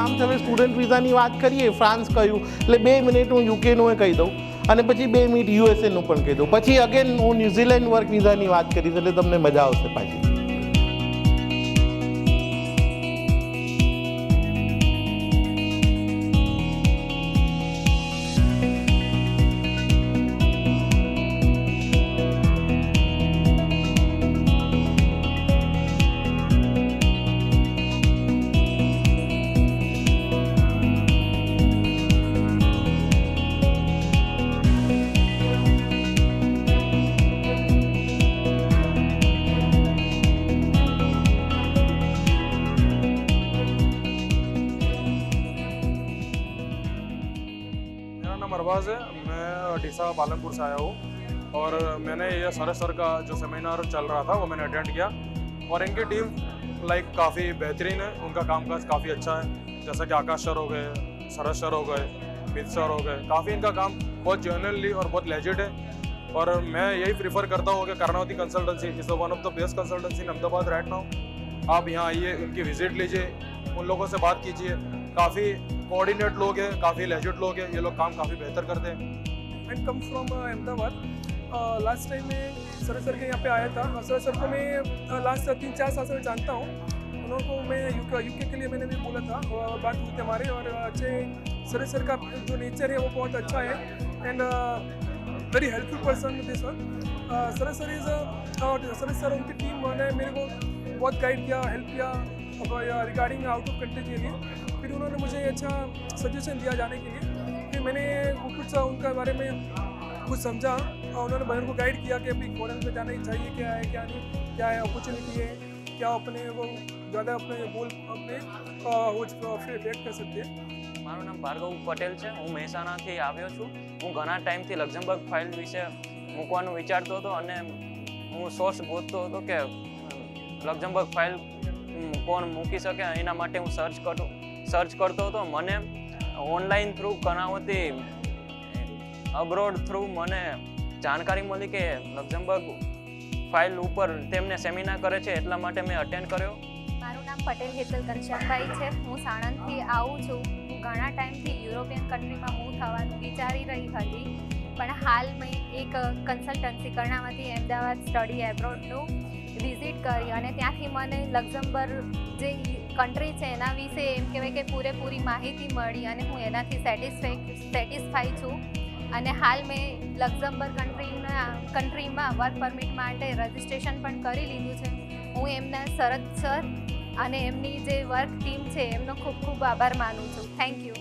આરામથી હવે સ્ટુડન્ટ વિઝાની વાત કરીએ, ફ્રાન્સ કહ્યું એટલે 2 મિનિટ હું યુકેનું કહી દઉં અને પછી 2 મિનિટ યુએસએનું પણ કહી દઉં, પછી અગેન હું ન્યૂઝીલેન્ડ વર્ક વિઝાની વાત કરીશ એટલે તમને મજા આવશે પાછી. अरबाज है, मैं टीसा पालनपुर से आया हूँ और मैंने ये सरस सर का जो सेमिनार चल रहा था वो मैंने अटेंड किया और इनकी टीम काफ़ी बेहतरीन है, उनका कामकाज काफ़ी अच्छा है. जैसा कि आकाश सर हो गए, सरस सर हो गए, मित सर हो गए, काफ़ी इनका काम बहुत जेन्युइनली और बहुत लेजिट है और मैं यही प्रीफर करता हूँ कि Karnavati consultancy is one of the best consultancy in Ahmedabad right now. आप यहाँ आइए, उनकी विजिट लीजिए, उन लोगों से बात कीजिए. काफ़ी कोऑर्डिनेट लोग हैं, काफ़ी लेजिट लोग हैं, ये लोग काम काफ़ी बेहतर करते हैं. And come from Ahmedabad. Last time मैं सर के यहाँ पे आया था. सर को मैं लास्ट 3-4 साल से मैं जानता हूँ. उनको मैं यूके के लिए मैंने भी बोला था, बात हुई थी हमारे और अच्छे सर का जो नेचर है वो बहुत अच्छा है and very helpful person this one. Sir उनकी टीम ने मेरे को बहुत गाइड किया, हेल्प किया रिगार्डिंग आउट ऑफ कंट्री के लिए. फिर उन्होंने मुझे अच्छा सजेशन दिया जाने के लिए. फिर मैंने कुछ उनके बारे में कुछ समझा और उन्होंने मेरे को गाइड किया कि अभी फॉरेन में जाना ही चाहिए, क्या है क्या नहीं, क्या है अपॉर्चुनिटी है, क्या अपने वो ज़्यादा अपने गोल अपने फेक्ट कर सकते हैं. મારું નામ ભાર્ગવ પટેલ છે. હું મહેસાણાથી આવ્યો છું. હું ઘણા ટાઈમથી લક્ઝમબર્ગ ફાઇલ વિશે મૂકવાનું વિચારતો હતો અને હું સોર્સ ગોતતો હતો કે લક્ઝમબર્ગ ફાઇલ કોણ મૂકી શકે, એના માટે હું સર્ચ કરતો હતો. મને online through Karnavati abroad through મને જાણકારી મળી કે લક્ઝમબર્ગ ફાઇલ ઉપર તેમને સેમિનાર કરે છે, એટલા માટે મેં અટેન્ડ કર્યો. મારું નામ પટેલ હેતલ ઘનશ્યામભાઈ છે. હું સાણંદથી આવું છું. હું ઘણા ટાઈમથી યુરોપિયન કન્ટ્રીમાં મૂવ થવાનું વિચારી રહી હતી, પણ હાલ મેં એક કન્સલ્ટન્સી કર્ણાવતી અમદાવાદ સ્ટડી એબ્રોડનું વિઝિટ કરી અને ત્યાંથી મને લક્ઝમબર્ગ જે કન્ટ્રી છે એના વિશે એમ કહેવાય કે પૂરેપૂરી માહિતી મળી અને હું એનાથી સેટિસ્ફાઈ છું. અને હાલ મેં લક્ઝમબર્ગ કન્ટ્રીમાં વર્ક પરમિટ માટે રજિસ્ટ્રેશન પણ કરી લીધું છે. હું એમના શરદ સર અને એમની જે વર્ક ટીમ છે એમનો ખૂબ ખૂબ આભાર માનું છું. Thank you.